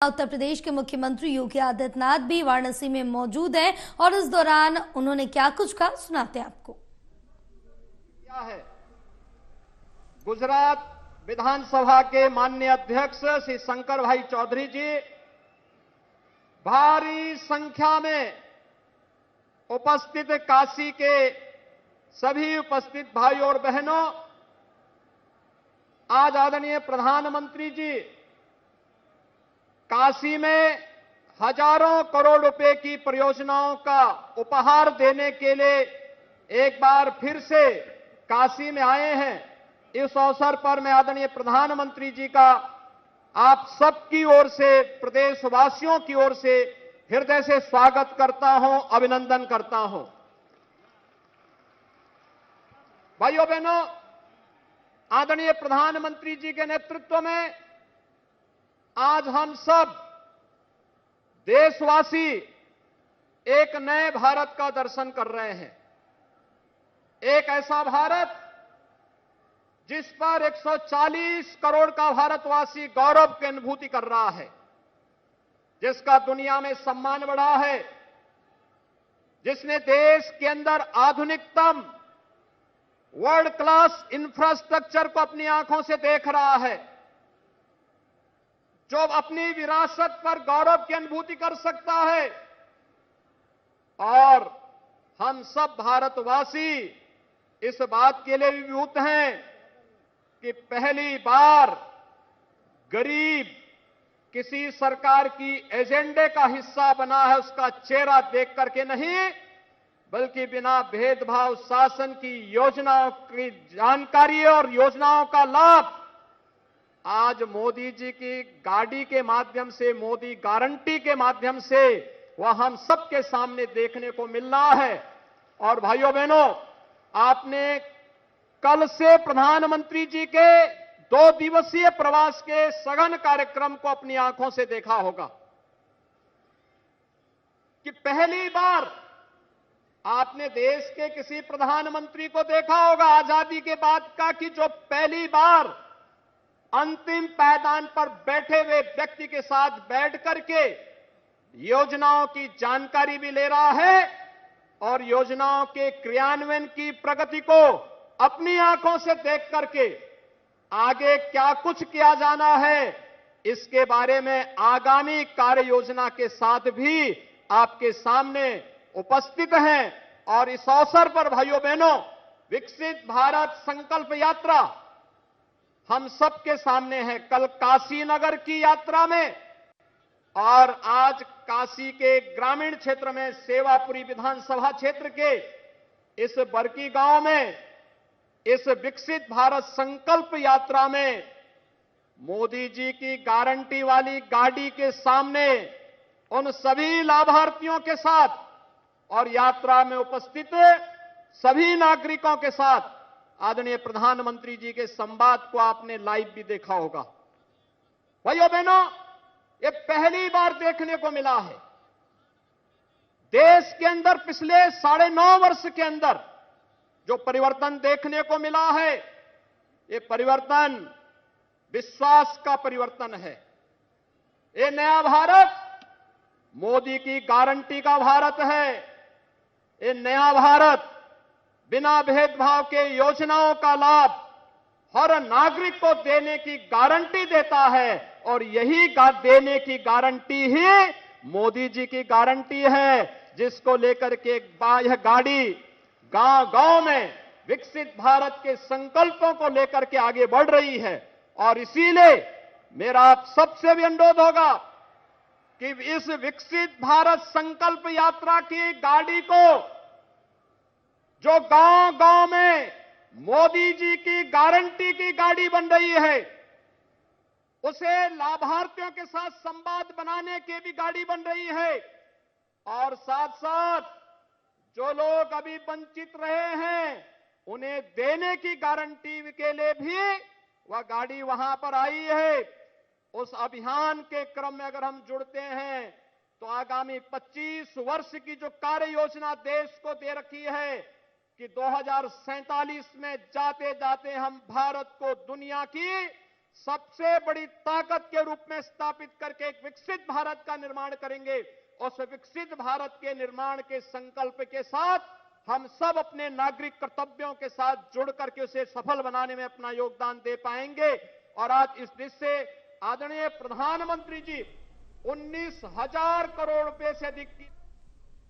उत्तर प्रदेश के मुख्यमंत्री योगी आदित्यनाथ भी वाराणसी में मौजूद हैं और इस दौरान उन्होंने क्या कुछ कहा सुनाते हैं आपको। क्या है गुजरात विधानसभा के माननीय अध्यक्ष श्री शंकर भाई चौधरी जी भारी संख्या में उपस्थित काशी के सभी उपस्थित भाई और बहनों, आज आदरणीय प्रधानमंत्री जी काशी में हजारों करोड़ रुपए की परियोजनाओं का उपहार देने के लिए एक बार फिर से काशी में आए हैं। इस अवसर पर मैं आदरणीय प्रधानमंत्री जी का आप सबकी ओर से, प्रदेशवासियों की ओर से हृदय से स्वागत करता हूं, अभिनंदन करता हूं। भाइयों बहनों, आदरणीय प्रधानमंत्री जी के नेतृत्व में आज हम सब देशवासी एक नए भारत का दर्शन कर रहे हैं। एक ऐसा भारत जिस पर 140 करोड़ का भारतवासी गौरव की अनुभूति कर रहा है, जिसका दुनिया में सम्मान बढ़ा है, जिसने देश के अंदर आधुनिकतम वर्ल्ड क्लास इंफ्रास्ट्रक्चर को अपनी आंखों से देख रहा है, जो अपनी विरासत पर गौरव की अनुभूति कर सकता है। और हम सब भारतवासी इस बात के लिए विभूत हैं कि पहली बार गरीब किसी सरकार की एजेंडे का हिस्सा बना है, उसका चेहरा देख करके नहीं, बल्कि बिना भेदभाव शासन की योजनाओं की जानकारी और योजनाओं का लाभ आज मोदी जी की गाड़ी के माध्यम से, मोदी गारंटी के माध्यम से वह हम सबके सामने देखने को मिल रहा है। और भाइयों बहनों, आपने कल से प्रधानमंत्री जी के 2 दिवसीय प्रवास के सघन कार्यक्रम को अपनी आंखों से देखा होगा कि पहली बार आपने देश के किसी प्रधानमंत्री को देखा होगा आजादी के बाद का कि जो पहली बार अंतिम पायदान पर बैठे हुए व्यक्ति के साथ बैठ करके योजनाओं की जानकारी भी ले रहा है और योजनाओं के क्रियान्वयन की प्रगति को अपनी आंखों से देख करके आगे क्या कुछ किया जाना है, इसके बारे में आगामी कार्य योजना के साथ भी आपके सामने उपस्थित हैं। और इस अवसर पर भाइयों बहनों, विकसित भारत संकल्प यात्रा हम सबके सामने है। कल काशी नगर की यात्रा में और आज काशी के ग्रामीण क्षेत्र में सेवापुरी विधानसभा क्षेत्र के इस बरकी गांव में इस विकसित भारत संकल्प यात्रा में मोदी जी की गारंटी वाली गाड़ी के सामने उन सभी लाभार्थियों के साथ और यात्रा में उपस्थित सभी नागरिकों के साथ आदरणीय प्रधानमंत्री जी के संवाद को आपने लाइव भी देखा होगा। भाइयों बहनों, ये पहली बार देखने को मिला है देश के अंदर पिछले 9.5 वर्ष के अंदर जो परिवर्तन देखने को मिला है, ये परिवर्तन विश्वास का परिवर्तन है। ये नया भारत मोदी की गारंटी का भारत है। ये नया भारत बिना भेदभाव के योजनाओं का लाभ हर नागरिक को देने की गारंटी देता है और यही देने की गारंटी ही मोदी जी की गारंटी है, जिसको लेकर के यह गाड़ी गांव-गांव में विकसित भारत के संकल्पों को लेकर के आगे बढ़ रही है। और इसीलिए मेरा आप सबसे भी अनुरोध होगा कि इस विकसित भारत संकल्प यात्रा की गाड़ी को जो गांव-गांव में मोदी जी की गारंटी की गाड़ी बन रही है, उसे लाभार्थियों के साथ संवाद बनाने की भी गाड़ी बन रही है। और साथ-साथ जो लोग अभी वंचित रहे हैं, उन्हें देने की गारंटी के लिए भी वह गाड़ी वहां पर आई है। उस अभियान के क्रम में अगर हम जुड़ते हैं तो आगामी 25 वर्ष की जो कार्य योजना देश को दे रखी है कि 2047 में जाते जाते हम भारत को दुनिया की सबसे बड़ी ताकत के रूप में स्थापित करके एक विकसित भारत का निर्माण करेंगे। उस विकसित भारत के निर्माण के संकल्प के साथ हम सब अपने नागरिक कर्तव्यों के साथ जुड़ करके उसे सफल बनाने में अपना योगदान दे पाएंगे। और आज इस देश से आदरणीय प्रधानमंत्री जी 19,000 करोड़ रुपए से अधिक की